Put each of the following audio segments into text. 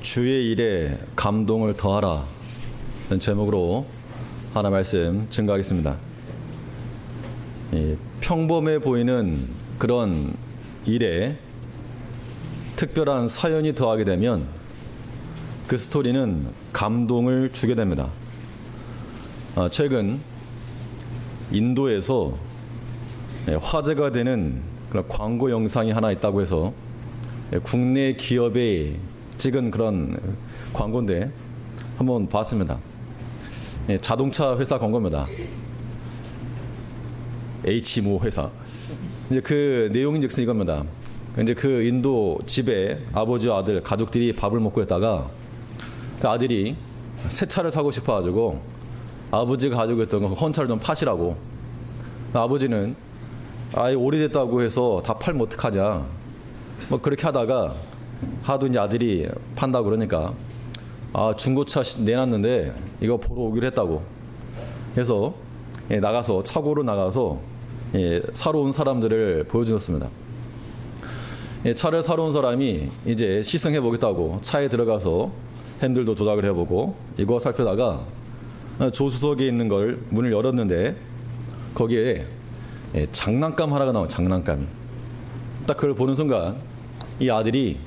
주의 일에 감동을 더하라 라는 제목으로 하나 말씀 증거하겠습니다. 평범해 보이는 그런 일에 특별한 사연이 더하게 되면 그 스토리는 감동을 주게 됩니다. 최근 인도에서 화제가 되는 그런 광고 영상이 하나 있다고 해서 국내 기업에 찍은 그런 광고인데 한번 봤습니다. 자동차 회사 광고입니다. H모 회사. 이제 그 내용인즉슨 이겁니다. 이제 그 인도 집에 아버지와 아들 가족들이 밥을 먹고 있다가 그 아들이 새 차를 사고 싶어가지고 아버지가 가지고 있던 그 헌차를 좀 파시라고. 아버지는 아예 오래됐다고 해서 다 팔면 어떡하냐. 뭐 그렇게 하다가 하도 이제 아들이 판다고 그러니까 중고차 내놨는데 이거 보러 오기로 했다고 해서 나가서 차고로 나가서 사러 온 사람들을 보여주었습니다. 차를 사러 온 사람이 이제 시승해 보겠다고 차에 들어가서 핸들도 조작을 해보고 이거 살펴다가 조수석에 있는 걸 문을 열었는데 거기에 장난감 하나가 나와요. 장난감이. 딱 그걸 보는 순간 이 아들이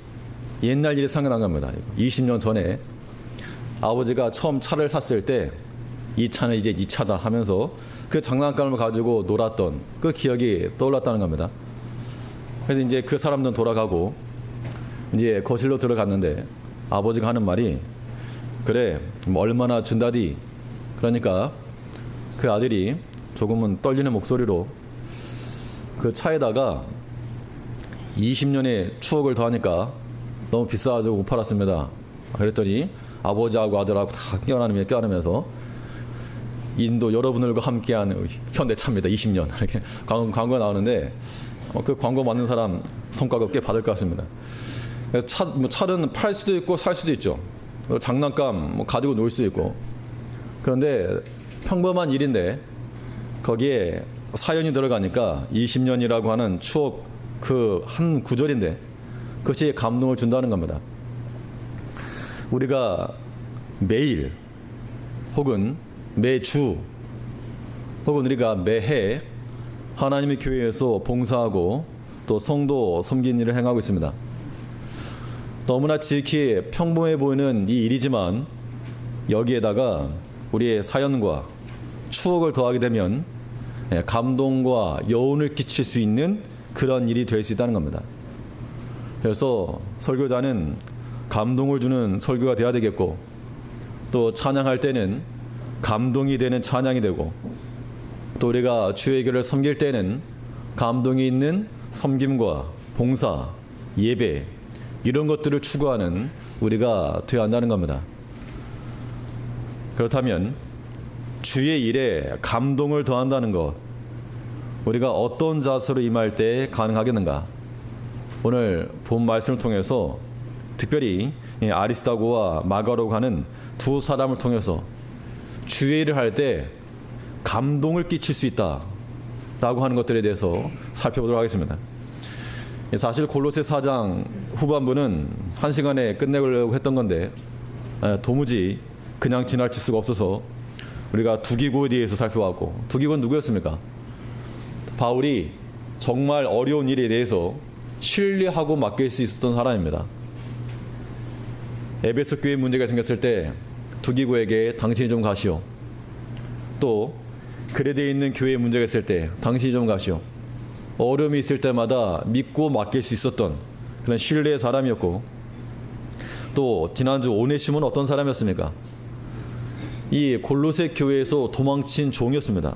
옛날 일이 생각난 겁니다. 20년 전에 아버지가 처음 차를 샀을 때 이 차는 이제 네 차다 하면서 그 장난감을 가지고 놀았던 그 기억이 떠올랐다는 겁니다. 그래서 이제 그 사람들은 돌아가고 이제 거실로 들어갔는데 아버지가 하는 말이 그래 뭐 얼마나 준다디. 그러니까 그 아들이 조금은 떨리는 목소리로 그 차에다가 20년의 추억을 더하니까 너무 비싸가지고 못 팔았습니다. 그랬더니 아버지하고 아들하고 다 껴안으면서 인도 여러분들과 함께하는 현대차입니다. 20년 이렇게 광고가 나오는데 그 광고 맞는 사람 성과가 꽤 받을 것 같습니다. 차는 팔 수도 있고 살 수도 있죠. 장난감 가지고 놀 수도 있고. 그런데 평범한 일인데 거기에 사연이 들어가니까 20년이라고 하는 추억 그 한 구절인데 그것이 감동을 준다는 겁니다. 우리가 매일 혹은 매주 혹은 우리가 매해 하나님의 교회에서 봉사하고 또 성도 섬기는 일을 행하고 있습니다. 너무나 지극히 평범해 보이는 이 일이지만 여기에다가 우리의 사연과 추억을 더하게 되면 감동과 여운을 끼칠 수 있는 그런 일이 될 수 있다는 겁니다. 그래서 설교자는 감동을 주는 설교가 되어야 되겠고 또 찬양할 때는 감동이 되는 찬양이 되고 또 우리가 주의 교회를 섬길 때는 감동이 있는 섬김과 봉사, 예배 이런 것들을 추구하는 우리가 되어야 한다는 겁니다. 그렇다면 주의 일에 감동을 더한다는 것 우리가 어떤 자세로 임할 때 가능하겠는가? 오늘 본 말씀을 통해서 특별히 아리스다고와 마가로가 하는 두 사람을 통해서 주의 일을 할 때 감동을 끼칠 수 있다라고 하는 것들에 대해서 살펴보도록 하겠습니다. 사실 골로새 4장 후반부는 1시간에 끝내려고 했던 건데 도무지 그냥 지나칠 수가 없어서 우리가 두기고에 대해서 살펴봤고 두기고는 누구였습니까? 바울이 정말 어려운 일에 대해서 신뢰하고 맡길 수 있었던 사람입니다. 에베소 교회 문제가 생겼을 때 두기고에게 당신이 좀 가시오. 또 그레데에 있는 교회에 문제가 있을 때 당신이 좀 가시오. 어려움이 있을 때마다 믿고 맡길 수 있었던 그런 신뢰의 사람이었고 또 지난주 오네시모는 어떤 사람이었습니까? 이 골로새 교회에서 도망친 종이었습니다.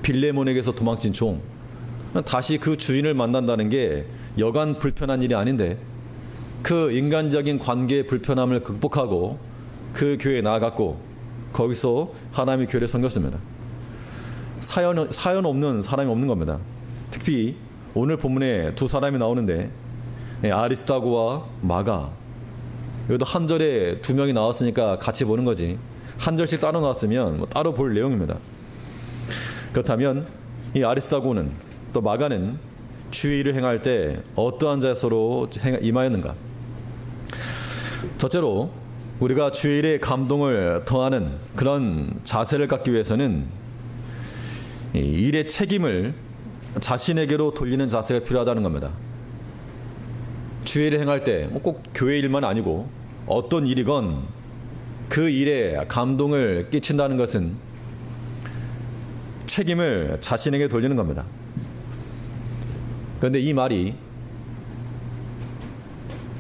빌레몬에게서 도망친 종. 다시 그 주인을 만난다는 게 여간 불편한 일이 아닌데 그 인간적인 관계의 불편함을 극복하고 그 교회에 나아갔고 거기서 하나님의 교회를 섬겼습니다. 사연 없는 사람이 없는 겁니다. 특히 오늘 본문에 두 사람이 나오는데 아리스다고와 마가 여기도 한 절에 두 명이 나왔으니까 같이 보는 거지 한 절씩 따로 나왔으면 따로 볼 내용입니다. 그렇다면 이 아리스다고는 또 마가는 주의 일을 행할 때 어떠한 자세로 임하였는가? 첫째로 우리가 주일의 감동을 더하는 그런 자세를 갖기 위해서는 이 일의 책임을 자신에게로 돌리는 자세가 필요하다는 겁니다. 주일을 행할 때 꼭 교회 일만 아니고 어떤 일이건 그 일에 감동을 끼친다는 것은 책임을 자신에게 돌리는 겁니다. 그런데 이 말이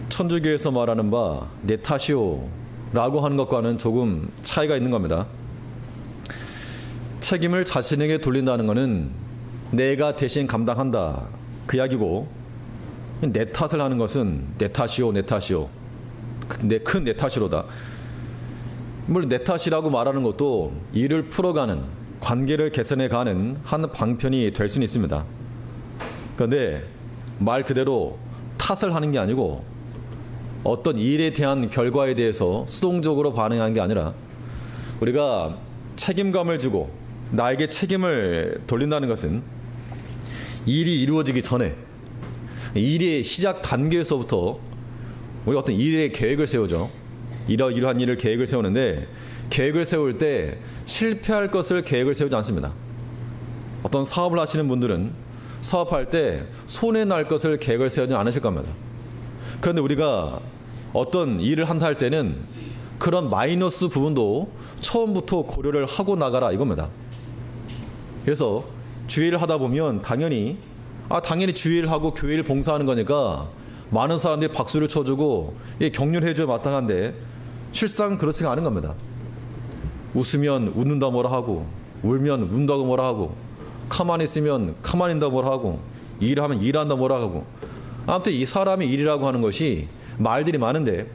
천주교에서 말하는 바 내 탓이오 라고 하는 것과는 조금 차이가 있는 겁니다. 책임을 자신에게 돌린다는 것은 내가 대신 감당한다 그 이야기고, 내 탓을 하는 것은 내 탓이오 내 탓이오 큰 내 탓이로다. 물론 내 탓이라고 말하는 것도 일을 풀어가는, 관계를 개선해가는 한 방편이 될 수는 있습니다. 그런데 말 그대로 탓을 하는 게 아니고 어떤 일에 대한 결과에 대해서 수동적으로 반응하는 게 아니라 우리가 책임감을 주고 나에게 책임을 돌린다는 것은 일이 이루어지기 전에, 일의 시작 단계에서부터 우리가 어떤 일의 계획을 세우죠. 이러한 일을 계획을 세우는데, 계획을 세울 때 실패할 것을 계획을 세우지 않습니다. 어떤 사업을 하시는 분들은 사업할 때 손해 날 것을 계획을 세우지 않으실 겁니다. 그런데 우리가 어떤 일을 한다 할 때는 그런 마이너스 부분도 처음부터 고려를 하고 나가라 이겁니다. 그래서 주일을 하다 보면 당연히 주일을 하고 교회를 봉사하는 거니까 많은 사람들이 박수를 쳐주고 격려해줘야 마땅한데 실상 그렇지가 않은 겁니다. 웃으면 웃는다 뭐라 하고, 울면 운다고 뭐라 하고, 가만히 있으면 가만히 있다 뭐라 하고, 일하면 일한다 뭐라 하고, 아무튼 이 사람의 일이라고 하는 것이 말들이 많은데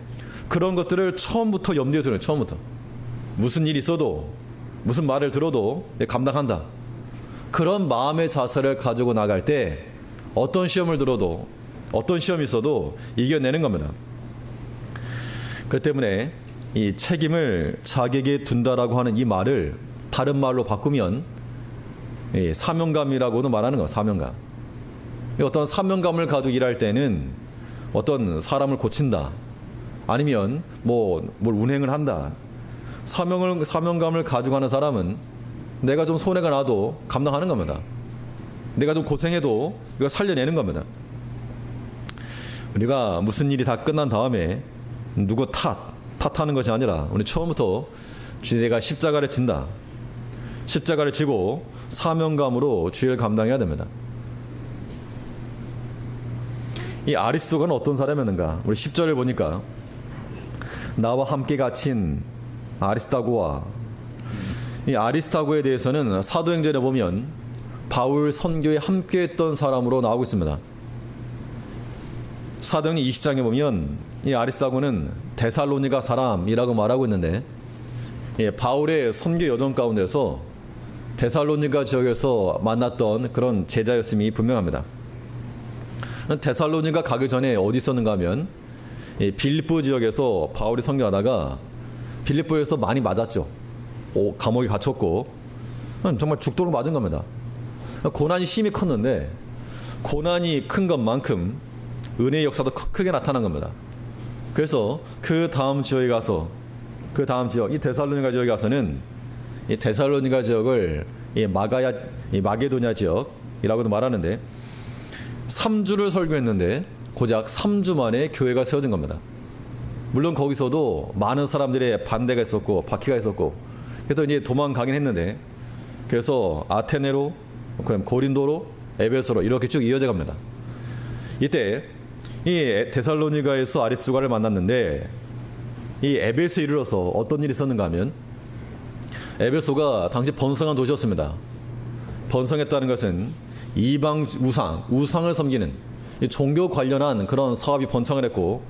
그런 것들을 처음부터 염두에 두는, 처음부터 무슨 일이 있어도 무슨 말을 들어도 감당한다, 그런 마음의 자세를 가지고 나갈 때 어떤 시험을 들어도, 어떤 시험이 있어도 이겨내는 겁니다. 그렇기 때문에 이 책임을 자기에게 둔다라고 하는 이 말을 다른 말로 바꾸면 사명감이라고도 말하는 거예요. 사명감. 어떤 사명감을 가지고 일할 때는 어떤 사람을 고친다, 아니면 뭘 운행을 한다. 사명감을 가지고 하는 사람은 내가 좀 손해가 나도 감당하는 겁니다. 내가 좀 고생해도 이거 살려내는 겁니다. 우리가 무슨 일이 다 끝난 다음에 누구 탓하는 것이 아니라 우리 처음부터 내가 십자가를 진다. 십자가를 지고 사명감으로 주의를 감당해야 됩니다. 이 아리스토가는 어떤 사람이었는가? 우리 10절을 보니까 나와 함께 갇힌 아리스타고와, 이 아리스타고에 대해서는 사도행전에 보면 바울 선교에 함께했던 사람으로 나오고 있습니다. 사도행전 20장에 보면 이 아리스타고는 데살로니가 사람이라고 말하고 있는데, 바울의 선교 여정 가운데서 데살로니가 지역에서 만났던 그런 제자였음이 분명합니다. 데살로니가 가기 전에 어디 있었는가 하면 빌립보 지역에서 바울이 선교하다가 빌립보에서 많이 맞았죠. 감옥에 갇혔고 정말 죽도록 맞은 겁니다. 고난이 심히 컸는데 고난이 큰 것만큼 은혜의 역사도 크게 나타난 겁니다. 그래서 그 다음 지역에 가서, 그 다음 지역, 이 데살로니가 지역에 가서는 이 데살로니가 지역을 마게도냐 지역이라고도 말하는데 3주를 설교했는데 고작 3주 만에 교회가 세워진 겁니다. 물론 거기서도 많은 사람들의 반대가 있었고 박해가 있었고, 그래서 이제 도망가긴 했는데, 그래서 아테네로, 그럼 고린도로, 에베소로 이렇게 쭉 이어져 갑니다. 이때 이 데살로니가에서 아리스도가를 만났는데, 이 에베소에 이르러서 어떤 일이 있었는가 하면, 에베소가 당시 번성한 도시였습니다. 번성했다는 것은 이방 우상을 섬기는 이 종교 관련한 그런 사업이 번창을 했고,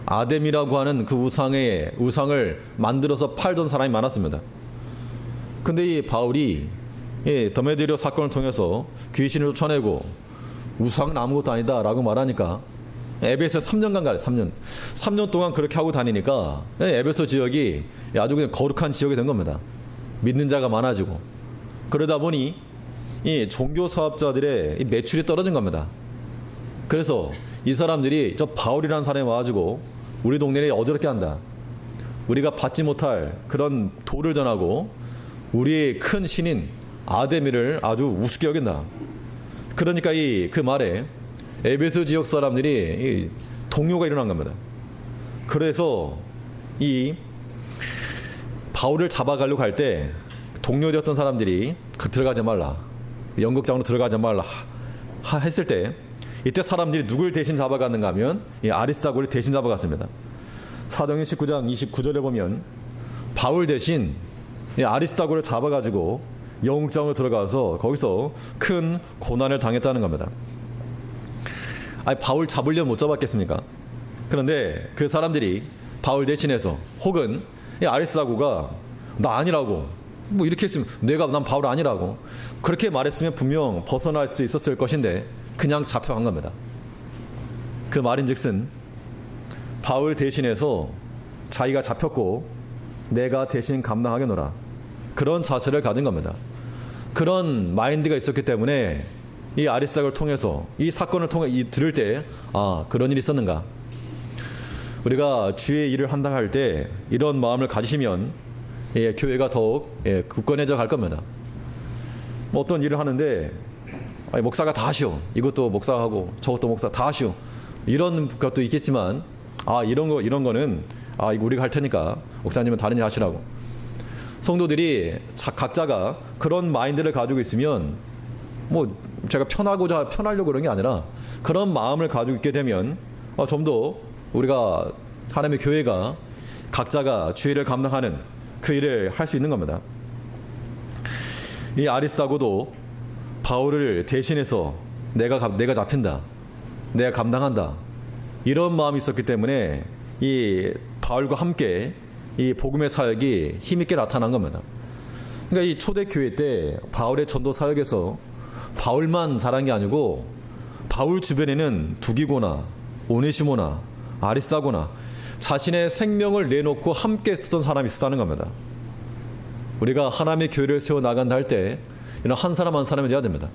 아뎀이라고 하는 그 우상을 만들어서 팔던 사람이 많았습니다. 근데 이 바울이 더메데리오 사건을 통해서 귀신을 쫓아내고 우상은 아무것도 아니다 라고 말하니까 에베소에 3년간 가요. 3년 동안 그렇게 하고 다니니까 에베소 지역이 아주 그냥 거룩한 지역이 된 겁니다. 믿는 자가 많아지고, 그러다 보니 이 종교 사업자들의 매출이 떨어진 겁니다. 그래서 이 사람들이 저 바울이라는 사람이 와가지고 우리 동네를 어지럽게 한다. 우리가 받지 못할 그런 도를 전하고 우리의 큰 신인 아데미를 아주 우습게 여긴다. 그러니까 그 말에 에베소 지역 사람들이 동요가 일어난 겁니다. 그래서 이 바울을 잡아가려고 할 때 동료되었던 사람들이 들어가지 말라, 연극장으로 들어가지 말라 했을 때, 이때 사람들이 누굴 대신 잡아갔는가 하면 이 아리스다고를 대신 잡아갔습니다. 사도행전 19장 29절에 보면 바울 대신 이 아리스다고를 잡아가지고 영국장으로 들어가서 거기서 큰 고난을 당했다는 겁니다. 아니, 바울 잡으려면 못 잡았겠습니까? 그런데 그 사람들이 바울 대신해서, 혹은 이 아리스다고가 나 아니라고, 뭐 이렇게 했으면 난 바울 아니라고 그렇게 말했으면 분명 벗어날 수 있었을 것인데 그냥 잡혀간 겁니다. 그 말인즉슨 바울 대신해서 자기가 잡혔고 내가 대신 감당하겠노라, 그런 자세를 가진 겁니다. 그런 마인드가 있었기 때문에 이 아리스다고를 통해서, 이 사건을 통해 들을 때, 아, 그런 일이 있었는가. 우리가 주의 일을 한다할 때 이런 마음을 가지시면 교회가 더욱 굳건해져 갈 겁니다. 뭐 어떤 일을 하는데 목사가 다 하시오, 이것도 목사가 하고 저것도 목사 다 하시오, 이런 것도 있겠지만, 이런 거는 이거 우리가 할 테니까 목사님은 다른 일 하시라고. 성도들이 각자가 그런 마인드를 가지고 있으면, 뭐 제가 편하려고 그런 게 아니라 그런 마음을 가지고 있게 되면 좀 더 우리가 하나님의 교회가 각자가 주의를 감당하는 그 일을 할 수 있는 겁니다. 이 아리스다고도 바울을 대신해서 내가 잡힌다, 내가 감당한다, 이런 마음이 있었기 때문에 이 바울과 함께 이 복음의 사역이 힘있게 나타난 겁니다. 그러니까 이 초대교회 때 바울의 전도 사역에서 바울만 잘한 게 아니고 바울 주변에는 두기고나 오네시모나 아리스다고나 자신의 생명을 내놓고 함께 쓰던 사람이 있었다는 겁니다. 우리가 하나님의 교회를 세워나간다 할 때 이런 한 사람 한 사람이 되어야 됩니다.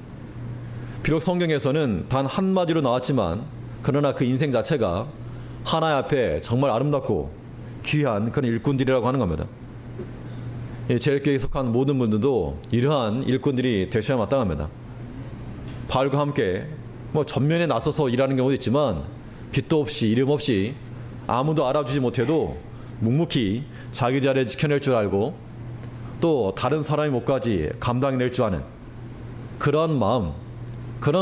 비록 성경에서는 단 한마디로 나왔지만 그러나 그 인생 자체가 하나님 앞에 정말 아름답고 귀한 그런 일꾼들이라고 하는 겁니다. 제일교회에 속한 모든 분들도 이러한 일꾼들이 되셔야 마땅합니다. 바울과 함께 뭐 전면에 나서서 일하는 경우도 있지만 빛도 없이 이름 없이 아무도 알아주지 못해도 묵묵히 자기 자리를 지켜낼 줄 알고 또 다른 사람의 몫까지 감당해낼 줄 아는 그런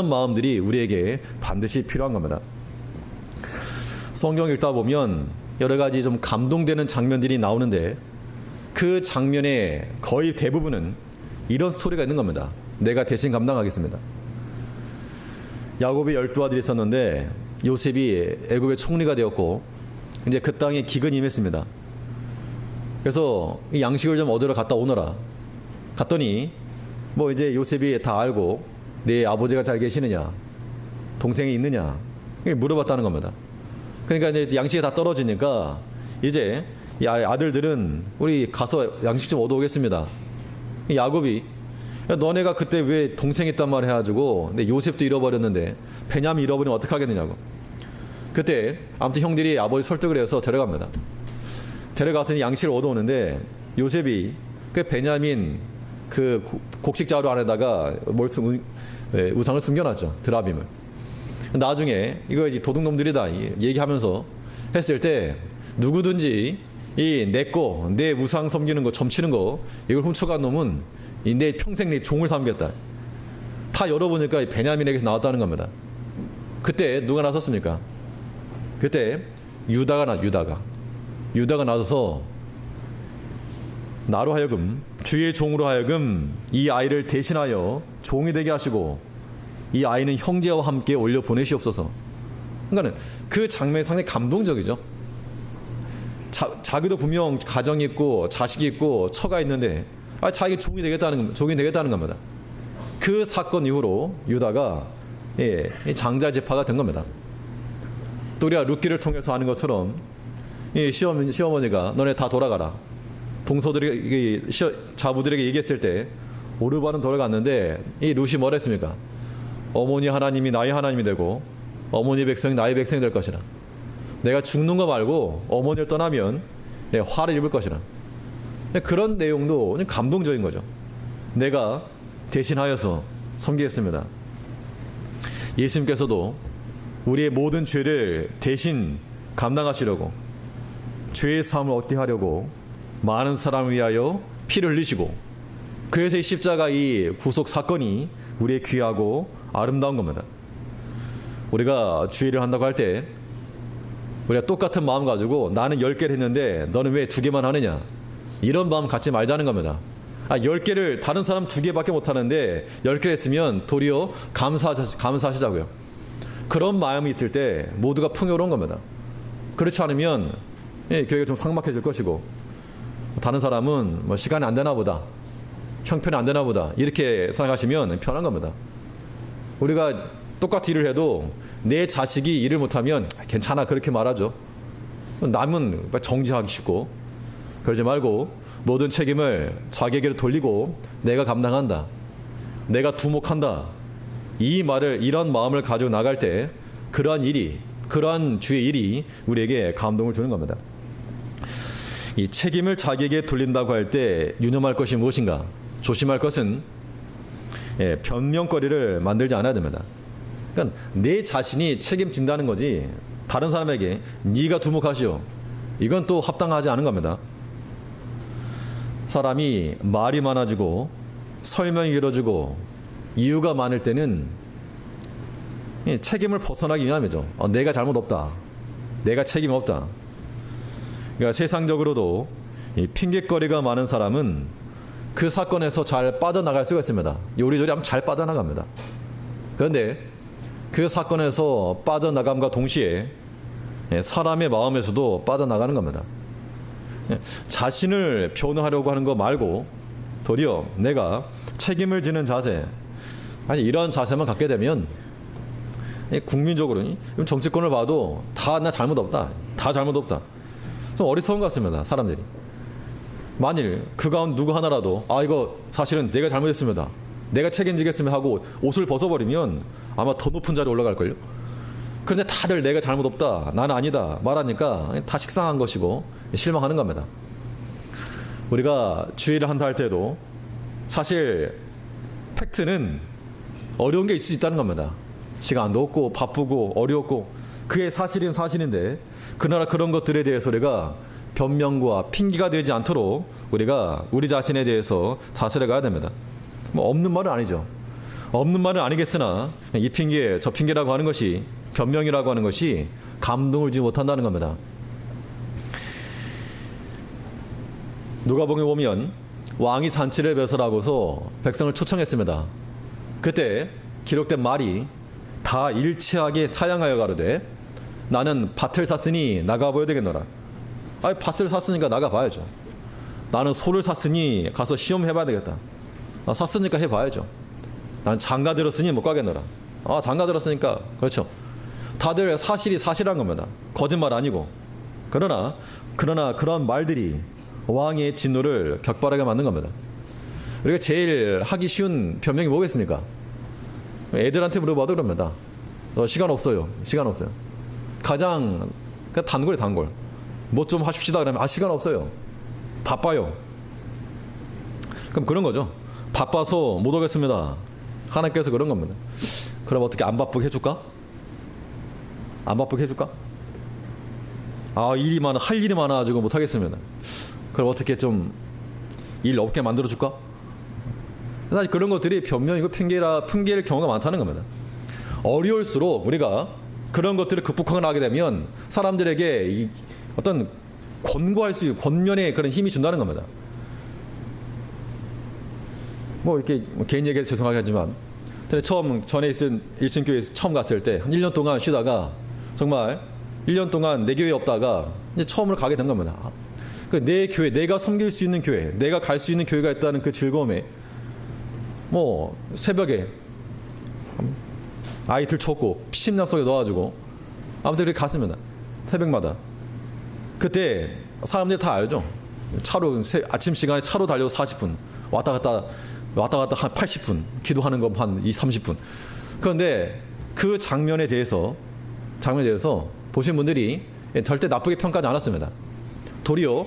마음들이 우리에게 반드시 필요한 겁니다. 성경 읽다 보면 여러 가지 좀 감동되는 장면들이 나오는데 그 장면의 거의 대부분은 이런 스토리가 있는 겁니다. 내가 대신 감당하겠습니다. 야곱의 12아들이 있었는데 요셉이 애굽의 총리가 되었고 이제 그 땅에 기근이 임했습니다. 그래서 이 양식을 좀 얻으러 갔다 오너라. 갔더니 뭐 이제 요셉이 다 알고 네 아버지가 잘 계시느냐, 동생이 있느냐 물어봤다는 겁니다. 그러니까 이제 양식이 다 떨어지니까 이제 이 아들들은 우리 가서 양식 좀 얻어오겠습니다. 야곱이 너네가 그때 왜 동생 있단 말 해가지고 근데 요셉도 잃어버렸는데 베냐민 잃어버리면 어떡하겠느냐고. 그때 아무튼 형들이 아버지 설득을 해서 데려갑니다. 데려가서 양식을 얻어오는데 요셉이 그 베냐민 그 곡식자루 안에다가 우상을 숨겨놨죠. 드라빔을. 나중에 이거 이제 도둑놈들이다 얘기하면서 했을 때 누구든지 내 우상 섬기는 거, 점치는 거 이걸 훔쳐간 놈은 내 평생 내 종을 삼겠다. 다 열어보니까 베냐민에게서 나왔다는 겁니다. 그때 누가 나섰습니까? 그때 유다가 나서서 나로 하여금 주의 종으로 하여금 이 아이를 대신하여 종이 되게 하시고 이 아이는 형제와 함께 올려 보내시옵소서. 그러니까는 그 장면이 상당히 감동적이죠. 자기도 분명 가정이 있고 자식이 있고 처가 있는데 자기 종이 되겠다는 겁니다. 그 사건 이후로 유다가 장자 지파가 된 겁니다. 또 우리가 룻기를 통해서 아는 것처럼 시어머니가 너네 다 돌아가라. 동서들에게 자부들에게 얘기했을 때 오르반은 돌아갔는데 이 룻이 뭐라 했습니까? 어머니 하나님이 나의 하나님이 되고 어머니 백성이 나의 백성이 될 것이라. 내가 죽는 거 말고 어머니를 떠나면 내가 화를 입을 것이라. 그런 내용도 감동적인 거죠. 내가 대신하여서 섬기겠습니다. 예수님께서도 우리의 모든 죄를 대신 감당하시려고 죄의 사함을 얻게 하려고 많은 사람을 위하여 피를 흘리시고, 그래서 이 십자가 이 구속 사건이 우리의 귀하고 아름다운 겁니다. 우리가 주의를 한다고 할 때 우리가 똑같은 마음 가지고 나는 10개를 했는데 너는 왜 2개만 하느냐, 이런 마음 갖지 말자는 겁니다. 10개를 다른 사람 2개밖에 못하는데 10개를 했으면 도리어 감사하시자고요. 그런 마음이 있을 때 모두가 풍요로운 겁니다. 그렇지 않으면 교회가 좀 삭막해질 것이고, 다른 사람은 뭐 시간이 안 되나 보다, 형편이 안 되나 보다, 이렇게 생각하시면 편한 겁니다. 우리가 똑같이 일을 해도 내 자식이 일을 못하면 괜찮아, 그렇게 말하죠. 남은 정지하기 쉽고. 그러지 말고 모든 책임을 자기에게 돌리고 내가 감당한다, 내가 두목한다, 이런 마음을 가지고 나갈 때 그러한 주의 일이 우리에게 감동을 주는 겁니다. 이 책임을 자기에게 돌린다고 할 때 유념할 것이 무엇인가? 조심할 것은 변명거리를 만들지 않아야 됩니다. 그러니까 내 자신이 책임진다는 거지, 다른 사람에게 네가 두목하시오, 이건 또 합당하지 않은 겁니다. 사람이 말이 많아지고 설명이 길어지고 이유가 많을 때는 책임을 벗어나기 위함이죠. 내가 잘못 없다, 내가 책임 없다. 그러니까 세상적으로도 이 핑계거리가 많은 사람은 그 사건에서 잘 빠져나갈 수가 있습니다. 요리조리 하면 잘 빠져나갑니다. 그런데 그 사건에서 빠져나감과 동시에 사람의 마음에서도 빠져나가는 겁니다. 자신을 변호하려고 하는 거 말고 도리어 내가 책임을 지는 자세, 이런 자세만 갖게 되면 국민적으로 정치권을 봐도 다 나 잘못 없다, 다 잘못 없다, 좀 어리석은 것 같습니다. 사람들이 만일 그 가운데 누구 하나라도 이거 사실은 내가 잘못했습니다, 내가 책임지겠습니다 하고 옷을 벗어버리면 아마 더 높은 자리에 올라갈걸요. 그런데 다들 내가 잘못 없다, 나는 아니다 말하니까 다 식상한 것이고 실망하는 겁니다. 우리가 주의를 한다 할 때도 사실 팩트는 어려운 게 있을 수 있다는 겁니다. 시간도 없고 바쁘고 어려웠고 그게 사실은 사실인데, 그러나 그런 것들에 대해서 우리가 변명과 핑계가 되지 않도록 우리가 우리 자신에 대해서 자세를 가야 됩니다. 뭐 없는 말은 아니죠. 없는 말은 아니겠으나 이 핑계 저 핑계라고 하는 것이, 변명이라고 하는 것이 감동을 주지 못한다는 겁니다. 누가복음에 보면 왕이 잔치를 베서라고서 백성을 초청했습니다. 그때 기록된 말이 다 일치하게 사양하여 가로되 나는 밭을 샀으니 나가보야 되겠노라. 밭을 샀으니까 나가봐야죠. 나는 소를 샀으니 가서 시험해봐야 되겠다. 샀으니까 해봐야죠. 나는 장가 들었으니 못 가겠노라. 장가 들었으니까. 그렇죠. 다들 사실이 사실한 겁니다. 거짓말 아니고. 그러나 그런 말들이 왕의 진노를 격발하게 만든 겁니다. 우리가 제일 하기 쉬운 변명이 뭐겠습니까? 애들한테 물어봐도 그럽니다. 시간 없어요. 시간 없어요. 가장 단골이에요, 단골. 뭐 좀 하십시다 그러면 시간 없어요. 바빠요. 그럼 그런 거죠. 바빠서 못 오겠습니다. 하나님께서 그런 겁니다. 그럼 어떻게 안 바쁘게 해줄까? 안 바쁘게 해줄까? 일이 많아, 할 일이 많아가지고 못 하겠습니다. 그럼 어떻게 좀 일 없게 만들어줄까? 사실 그런 것들이 변명이고 핑계일 경우가 많다는 겁니다. 어려울수록 우리가 그런 것들을 극복하고 나게 되면 사람들에게 어떤 권고할 수 있는 권면의 그런 힘이 준다는 겁니다. 이렇게 개인 얘기해서 죄송하게 하지만 전에 있은 1층 교회에서 처음 갔을 때 한 1년 동안 쉬다가 정말 1년 동안 내 교회에 없다가 이제 처음으로 가게 된 겁니다. 내 교회, 내가 섬길 수 있는 교회, 내가 갈 수 있는 교회가 있다는 그 즐거움에 새벽에 아이들 쳤고 피심낭 속에 넣어가지고 아무튼 그렇게 갔습니다. 새벽마다. 그때 사람들이 다 알죠. 차로 아침 시간에 차로 달려서 40분 왔다 갔다 한 80분 기도하는 거 한 30분. 그런데 그 장면에 대해서 보신 분들이 절대 나쁘게 평가하지 않았습니다. 도리어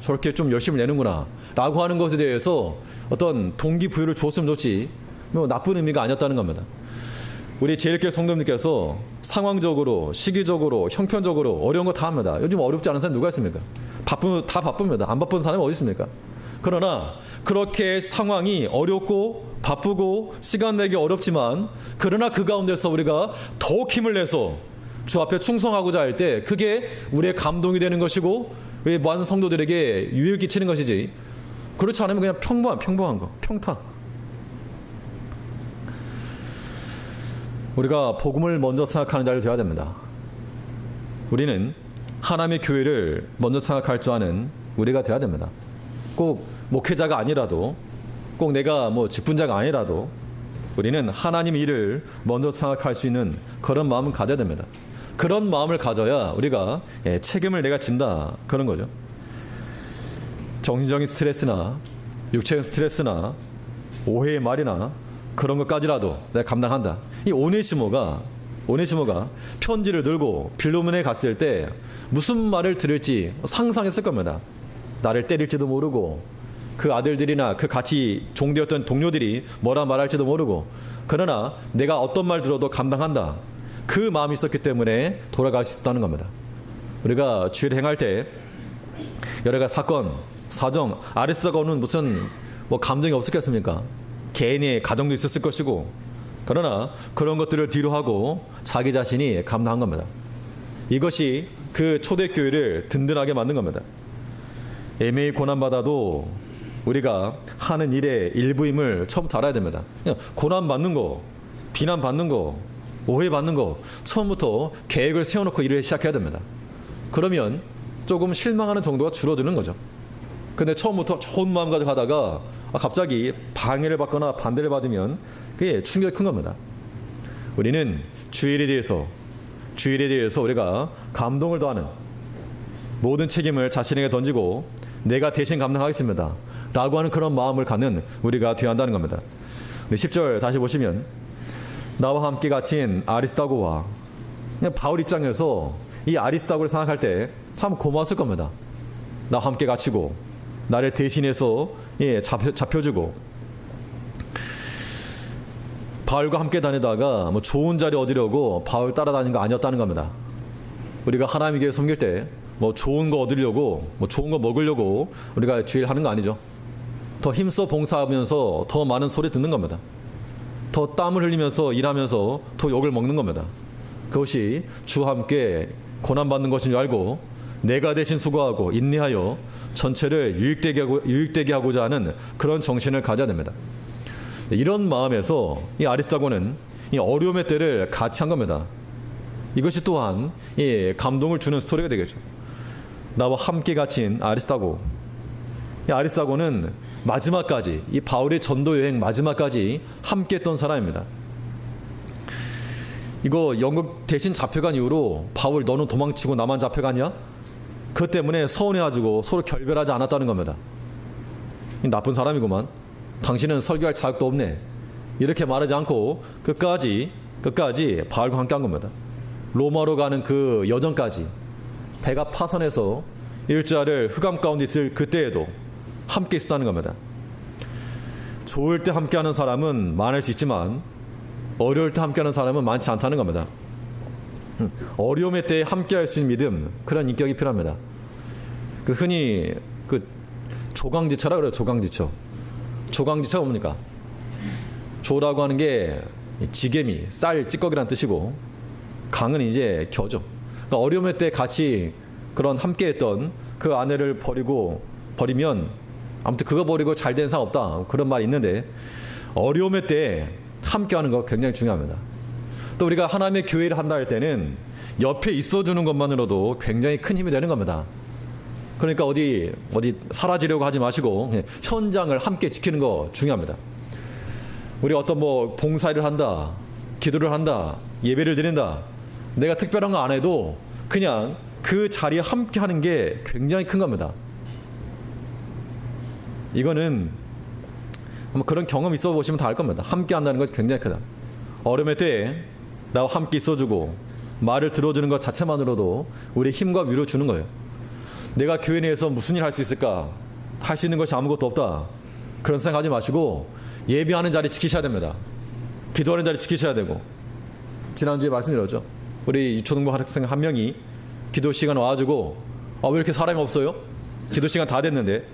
저렇게 좀 열심히 내는구나 라고 하는 것에 대해서 어떤 동기부여를 줬으면 좋지 뭐 나쁜 의미가 아니었다는 겁니다. 우리 제1교회 성도님께서 상황적으로, 시기적으로, 형편적으로 어려운 거 다 합니다. 요즘 어렵지 않은 사람 누가 있습니까? 다 바쁩니다. 안 바쁜 사람이 어디 있습니까? 그러나 그렇게 상황이 어렵고 바쁘고 시간 내기 어렵지만 그러나 그 가운데서 우리가 더욱 힘을 내서 주 앞에 충성하고자 할 때 그게 우리의 감동이 되는 것이고 우리 많은 성도들에게 유익을 끼치는 것이지, 그렇지 않으면 그냥 평범한 거, 평타. 우리가 복음을 먼저 생각하는 자를 되어야 됩니다. 우리는 하나님의 교회를 먼저 생각할 줄 아는 우리가 되어야 됩니다. 꼭 목회자가 아니라도, 꼭 내가 뭐 직분자가 아니라도 우리는 하나님 일을 먼저 생각할 수 있는 그런 마음을 가져야 됩니다. 그런 마음을 가져야 우리가 책임을 내가 진다 그런 거죠. 정신적인 스트레스나 육체적인 스트레스나 오해의 말이나 그런 것까지라도 내가 감당한다. 이 오네시모가 편지를 들고 빌로몬에 갔을 때 무슨 말을 들을지 상상했을 겁니다. 나를 때릴지도 모르고 그 아들들이나 그 같이 종되었던 동료들이 뭐라 말할지도 모르고, 그러나 내가 어떤 말 들어도 감당한다. 그 마음이 있었기 때문에 돌아갈 수 있었다는 겁니다. 우리가 주일 행할 때 여러 가지 사건, 사정, 아리스도는 무슨 뭐 감정이 없었겠습니까? 개인의 가정도 있었을 것이고, 그러나 그런 것들을 뒤로 하고 자기 자신이 감당한 겁니다. 이것이 그 초대교회를 든든하게 만든 겁니다. 애매히 고난받아도 우리가 하는 일의 일부임을 처음부터 알아야 됩니다. 그냥 고난받는 거, 비난받는 거, 오해받는 거 처음부터 계획을 세워놓고 일을 시작해야 됩니다. 그러면 조금 실망하는 정도가 줄어드는 거죠. 근데 처음부터 좋은 마음 가지고 하다가 갑자기 방해를 받거나 반대를 받으면 그게 충격이 큰 겁니다. 우리는 주일에 대해서 우리가 감동을 더하는 모든 책임을 자신에게 던지고 내가 대신 감당하겠습니다 라고 하는 그런 마음을 갖는 우리가 되어야 한다는 겁니다. 10절 다시 보시면, 나와 함께 갇힌 아리스다고와, 바울 입장에서 이 아리스다고를 생각할 때 참 고마웠을 겁니다. 나와 함께 갇히고 나를 대신해서 잡혀주고, 바울과 함께 다니다가 뭐 좋은 자리 얻으려고 바울 따라다닌 거 아니었다는 겁니다. 우리가 하나님의 교회 섬길 때 뭐 좋은 거 얻으려고, 뭐 좋은 거 먹으려고 우리가 주일 하는 거 아니죠. 더 힘써 봉사하면서 더 많은 소리 듣는 겁니다. 더 땀을 흘리면서 일하면서 더 욕을 먹는 겁니다. 그것이 주와 함께 고난받는 것인 줄 알고 내가 대신 수고하고 인내하여 전체를 유익되게 하고자 하는 그런 정신을 가져야 됩니다. 이런 마음에서 이 아리스다고는 이 어려움의 때를 같이 한 겁니다. 이것이 또한 감동을 주는 스토리가 되겠죠. 나와 함께 갇힌 아리스다고. 이 아리스다고는 마지막까지, 이 바울의 전도 여행 마지막까지 함께 했던 사람입니다. 이거 영국 대신 잡혀간 이후로 바울 너는 도망치고 나만 잡혀가냐? 그 때문에 서운해가지고 서로 결별하지 않았다는 겁니다. 나쁜 사람이구만. 당신은 설교할 자격도 없네. 이렇게 말하지 않고 끝까지 바울과 함께 한 겁니다. 로마로 가는 그 여정까지 배가 파선해서 일자를 흑암 가운데 있을 그때에도 함께 있었다는 겁니다. 좋을 때 함께하는 사람은 많을 수 있지만 어려울 때 함께하는 사람은 많지 않다는 겁니다. 어려움의 때에 함께할 수 있는 믿음, 그런 인격이 필요합니다. 흔히 조강지처라 그래요. 조강지처가 뭡니까? 조라고 하는 게 지게미, 쌀 찌꺼기란 뜻이고, 강은 이제 겨죠. 그러니까 어려움의 때 같이 그런 함께했던 그 아내를 버리면 아무튼 그거 버리고 잘 된 사람 없다, 그런 말이 있는데, 어려움의 때 함께하는 거 굉장히 중요합니다. 또 우리가 하나님의 교회를 한다 할 때는 옆에 있어주는 것만으로도 굉장히 큰 힘이 되는 겁니다. 그러니까 어디 사라지려고 하지 마시고 현장을 함께 지키는 거 중요합니다. 우리 어떤 봉사를 한다, 기도를 한다, 예배를 드린다, 내가 특별한 거 안 해도 그냥 그 자리에 함께 하는 게 굉장히 큰 겁니다. 이거는 그런 경험 있어 보시면 다 알 겁니다. 함께 한다는 건 굉장히 크다. 어려움의 때에 나와 함께 있어주고 말을 들어주는 것 자체만으로도 우리 힘과 위로 주는 거예요. 내가 교회 내에서 무슨 일 할 수 있을까? 할 수 있는 것이 아무것도 없다. 그런 생각하지 마시고 예배하는 자리 지키셔야 됩니다. 기도하는 자리 지키셔야 되고, 지난주에 말씀드렸죠. 우리 유초등부 학생 한 명이 기도 시간 와가지고 왜 이렇게 사람이 없어요? 기도 시간 다 됐는데.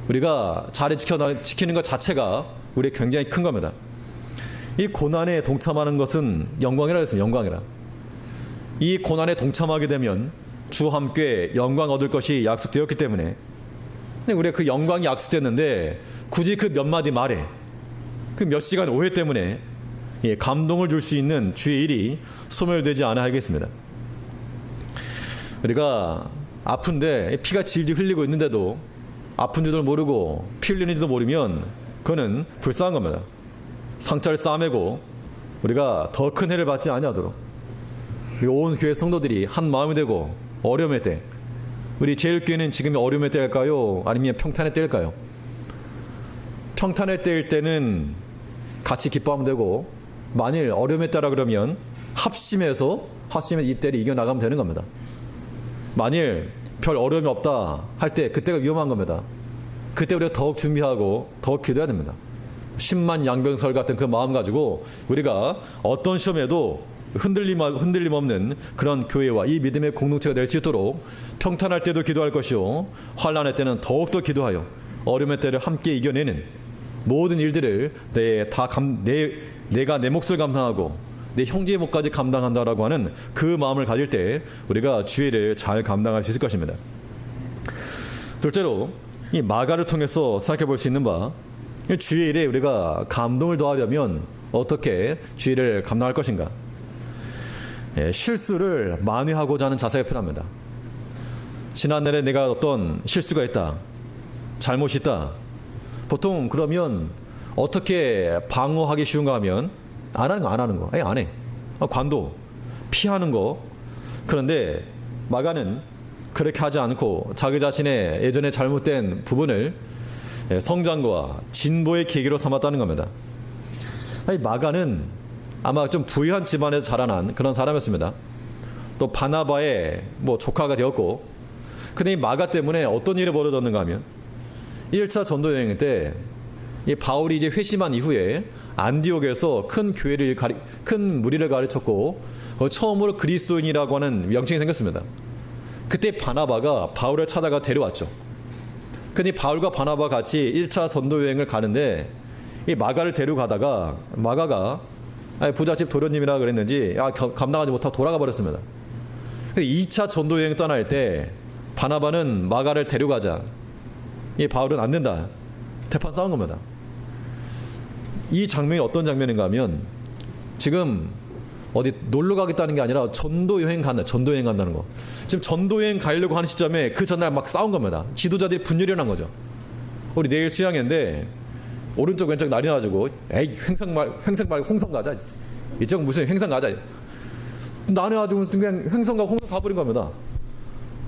우리가 자리 지키는 것 자체가 우리 굉장히 큰 겁니다. 이 고난에 동참하는 것은 영광이라 했어요. 영광이라. 이 고난에 동참하게 되면 주와 함께 영광 얻을 것이 약속되었기 때문에, 우리가 그 영광이 약속됐는데 굳이 그 몇 마디 말에, 그 몇 시간 오해 때문에 감동을 줄 수 있는 주의 일이 소멸되지 않아야 하겠습니다. 우리가 아픈데 피가 질질 흘리고 있는데도 아픈 줄도 모르고 피 흘리는지도 모르면 그거는 불쌍한 겁니다. 상처를 싸매고 우리가 더 큰 해를 받지 아니하도록 우리 온 교회 성도들이 한 마음이 되고, 어려움의 때, 우리 제일교회는 지금이 어려움의 때일까요? 아니면 평탄의 때일까요? 평탄의 때일 때는 같이 기뻐하면 되고, 만일 어려움의 때라 그러면 합심해서 이 때를 이겨나가면 되는 겁니다. 만일 별 어려움이 없다 할 때 그때가 위험한 겁니다. 그때 우리가 더욱 준비하고 더욱 기도해야 됩니다. 10만 양병설 같은 그 마음 가지고 우리가 어떤 시험에도 흔들림 없는 그런 교회와 이 믿음의 공동체가 될 수 있도록 평탄할 때도 기도할 것이요, 환난의 때는 더욱더 기도하여 어려움의 때를 함께 이겨내는 모든 일들을 내가 내 몫을 감당하고 내 형제의 몫까지 감당한다라고 하는 그 마음을 가질 때 우리가 주의를 잘 감당할 수 있을 것입니다. 둘째로, 이 마가를 통해서 생각해 볼 수 있는 바, 주의 일에 우리가 감동을 더하려면 어떻게 주의를 감당할 것인가? 실수를 만회하고자 하는 자세가 필요합니다. 지난날에 내가 어떤 실수가 있다, 잘못이 있다. 보통 그러면 어떻게 방어하기 쉬운가 하면 안 하는 거. 안 해. 관도, 피하는 거. 그런데 마가는 그렇게 하지 않고 자기 자신의 예전에 잘못된 부분을 성장과 진보의 계기로 삼았다는 겁니다. 마가는 아마 좀 부유한 집안에서 자라난 그런 사람이었습니다. 또 바나바의 조카가 되었고, 근데 이 마가 때문에 어떤 일이 벌어졌는가 하면 1차 전도 여행 때 이 바울이 이제 회심한 이후에 안디옥에서 큰 무리를 가르쳤고 처음으로 그리스도인이라고 하는 명칭이 생겼습니다. 그때 바나바가 바울을 찾아가 데려왔죠. 근데 바울과 바나바 같이 1차 전도 여행을 가는데 이 마가를 데려가다가 마가가 부잣집 도련님이라 그랬는지 감당하지 못하고 돌아가 버렸습니다. 2차 전도 여행 떠날 때 바나바는 마가를 데려가자, 이 바울은 안 된다, 대판 싸운 겁니다. 이 장면이 어떤 장면인가 하면, 지금 어디 놀러 가겠다는 게 아니라 전도 여행 간다는 거. 지금 전도 여행 가려고 하는 시점에 그 전날 막 싸운 겁니다. 지도자들이 분열이 난 거죠. 우리 내일 수양회인데 오른쪽 왼쪽 난리 나가지고 횡성 말고 홍성 가자. 이쪽 무슨 횡성 가자. 나눠가지고 그냥 횡성과 홍성 가버린 겁니다.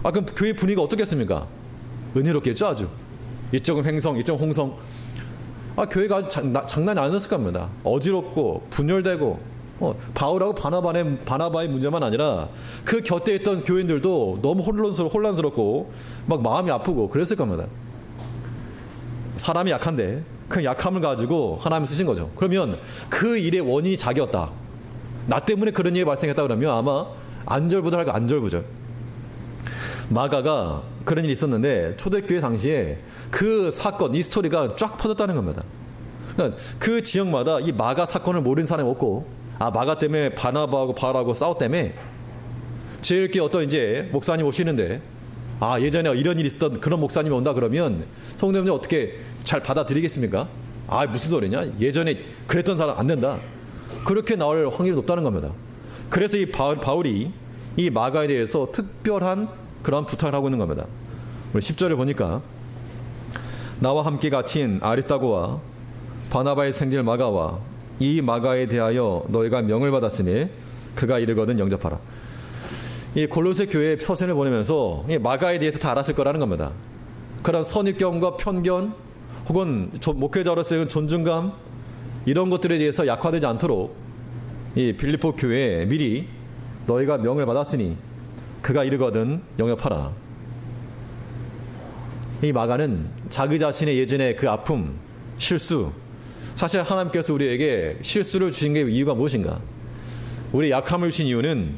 그럼 교회 분위기가 어떻겠습니까? 은혜롭겠죠, 아주. 이쪽은 횡성, 이쪽은 홍성. 교회가 장난이 아니었을 겁니다. 어지럽고 분열되고, 바울하고 바나바의 문제만 아니라 그 곁에 있던 교인들도 너무 혼란스럽고 막 마음이 아프고 그랬을 겁니다. 사람이 약한데 그 약함을 가지고 하나님 쓰신 거죠. 그러면 그 일의 원인이 자기였다, 나 때문에 그런 일이 발생했다 그러면 아마 안절부절할 안절부절. 마가가 그런 일이 있었는데 초대교회 당시에 그 사건, 이 스토리가 쫙 퍼졌다는 겁니다. 그러니까 그 지역마다 이 마가 사건을 모르는 사람이 없고, 마가 때문에 바나바하고 바울하고 싸웠다며. 제일 어떤 이제 목사님 오시는데 예전에 이런 일이 있었던 그런 목사님이 온다 그러면 성도님들 어떻게 잘 받아들이겠습니까? 무슨 소리냐, 예전에 그랬던 사람 안 된다, 그렇게 나올 확률이 높다는 겁니다. 그래서 이 바울이 이 마가에 대해서 특별한 그런 부탁을 하고 있는 겁니다. 우리 10절을 보니까, 나와 함께 갇힌 아리스타고와 바나바의 생질 마가와 이 마가에 대하여 너희가 명을 받았으니 그가 이르거든 영접하라. 이 골로새 교회의 서신을 보내면서 이 마가에 대해서 다 알았을 거라는 겁니다. 그런 선입견과 편견 혹은 목회자로서의 존중감, 이런 것들에 대해서 약화되지 않도록 이 빌립보 교회에 미리 너희가 명을 받았으니 그가 이르거든 영접하라. 이 마가는 자기 자신의 예전의 그 아픔, 실수, 사실 하나님께서 우리에게 실수를 주신 게 이유가 무엇인가? 우리 약함을 주신 이유는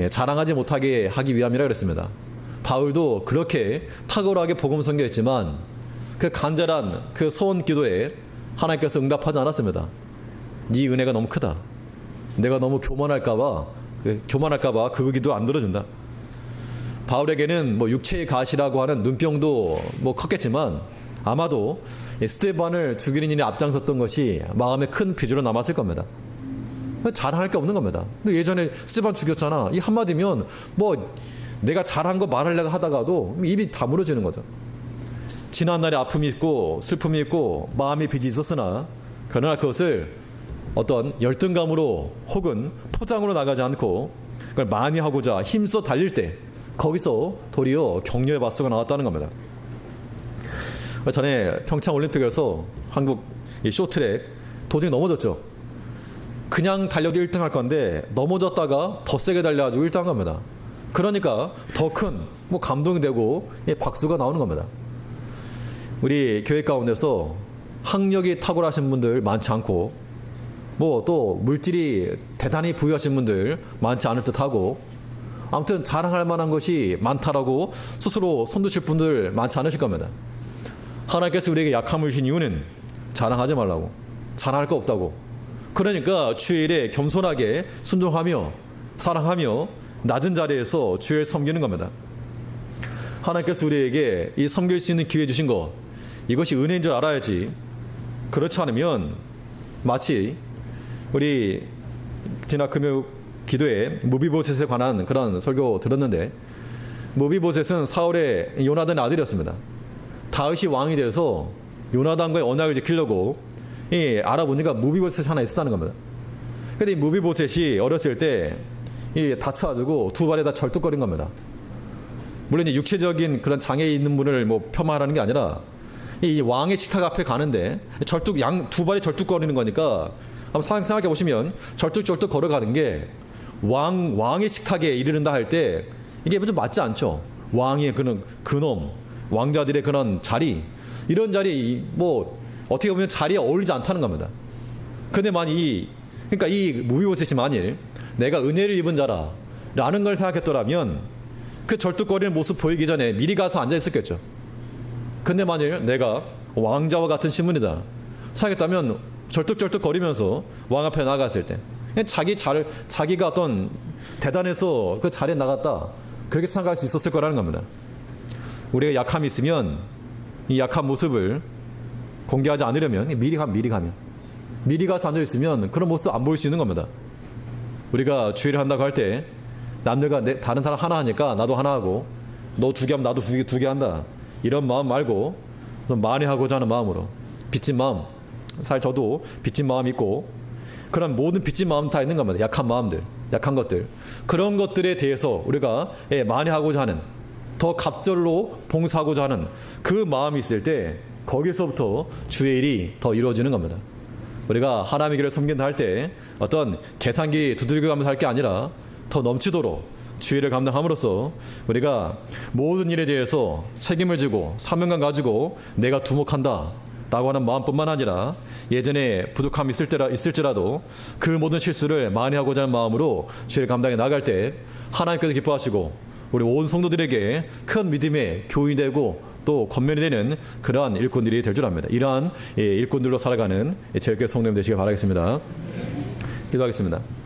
자랑하지 못하게 하기 위함이라 그랬습니다. 바울도 그렇게 탁월하게 복음 선교했지만 그 간절한 그 소원 기도에 하나님께서 응답하지 않았습니다. 네 은혜가 너무 크다. 내가 너무 교만할까봐 그 기도 안 들어준다. 바울에게는 뭐 육체의 가시라고 하는 눈병도 뭐 컸겠지만 아마도 스데반을 죽이는 일에 앞장섰던 것이 마음에 큰 빚으로 남았을 겁니다. 자랑할 게 없는 겁니다. 근데 예전에 스데반 죽였잖아. 이 한마디면 뭐 내가 잘한 거 말하려고 하다가도 입이 다물어지는 거죠. 지난날의 아픔이 있고 슬픔이 있고 마음의 빚이 있었으나 그러나 그것을 어떤 열등감으로 혹은 포장으로 나가지 않고 그걸 많이 하고자 힘써 달릴 때 거기서 도리어 격려의 바스가 나왔다는 겁니다. 전에 평창올림픽에서 한국 이 쇼트랙 도중에 넘어졌죠. 그냥 달려도 1등 할 건데 넘어졌다가 더 세게 달려가지고 1등 한 겁니다. 그러니까 더 큰 뭐 감동이 되고 박수가 나오는 겁니다. 우리 교회 가운데서 학력이 탁월하신 분들 많지 않고 뭐 또 물질이 대단히 부유하신 분들 많지 않을 듯하고 아무튼 자랑할 만한 것이 많다라고 스스로 손드실 분들 많지 않으실 겁니다. 하나님께서 우리에게 약함을 주신 이유는 자랑하지 말라고, 자랑할 거 없다고. 그러니까 주의 일에 겸손하게 순종하며 사랑하며 낮은 자리에서 주를 섬기는 겁니다. 하나님께서 우리에게 이 섬길 수 있는 기회 주신 것, 이것이 은혜인 줄 알아야지. 그렇지 않으면 마치 우리 지난 금요 기도에 무비보셋에 관한 그런 설교 들었는데, 무비보셋은 사울의 요나단의 아들이었습니다. 다윗이 왕이 되어서 요나단과의 언약을 지키려고 알아보니까 무비보셋이 하나 있었다는 겁니다. 그런데 이 무비보셋이 어렸을 때 다쳐가지고 두 발에 다 절뚝거린 겁니다. 물론 이제 육체적인 그런 장애 있는 분을 뭐 폄하하라는 게 아니라 이 왕의 식탁 앞에 가는데 두 발이 절뚝거리는 거니까 한번 생각해 보시면 절뚝절뚝 걸어가는 게 왕의 식탁에 이르른다 할 때 이게 좀 맞지 않죠. 왕의 그런 근엄, 왕자들의 그런 자리, 이런 자리 뭐 어떻게 보면 자리에 어울리지 않다는 겁니다. 근데 그러니까 이 무비보셋이 만일 내가 은혜를 입은 자라 라는 걸 생각했더라면 그 절뚝거리는 모습 보이기 전에 미리 가서 앉아 있었겠죠. 근데 만일 내가 왕자와 같은 신분이다 생각했다면 절뚝절뚝 거리면서 왕 앞에 나갔을 때 자기가 어떤 대단해서 그 자리에 나갔다 그렇게 생각할 수 있었을 거라는 겁니다. 우리가 약함이 있으면 이 약한 모습을 공개하지 않으려면 미리 가서 앉아 있으면 그런 모습 안 보일 수 있는 겁니다. 우리가 주의를 한다고 할 때 남들과 다른 사람 하나 하니까 나도 하나 하고 너 2개 하면 나도 2개 한다 이런 마음 말고 좀 많이 하고자 하는 마음으로 빚진 마음, 사실 저도 빚진 마음이 있고 그런 모든 빚진 마음 다 있는 겁니다. 약한 마음들, 약한 것들, 그런 것들에 대해서 우리가 많이 하고자 하는, 더 갑절로 봉사하고자 하는 그 마음이 있을 때 거기서부터 주의 일이 더 이루어지는 겁니다. 우리가 하나님의 길을 섬긴다 할 때 어떤 계산기 두들겨가면서 할 게 아니라 더 넘치도록 주의 일을 감당함으로써 우리가 모든 일에 대해서 책임을 지고 사명감 가지고 내가 두목한다 라고 하는 마음뿐만 아니라 예전에 부족함이 있을지라도 그 모든 실수를 많이 하고자 하는 마음으로 주의 감당해 나갈 때 하나님께서 기뻐하시고 우리 온 성도들에게 큰 믿음의 교인이 되고 또 권면이 되는 그러한 일꾼들이 될 줄 압니다. 이러한 일꾼들로 살아가는 제일교회 성도님 되시길 바라겠습니다. 기도하겠습니다.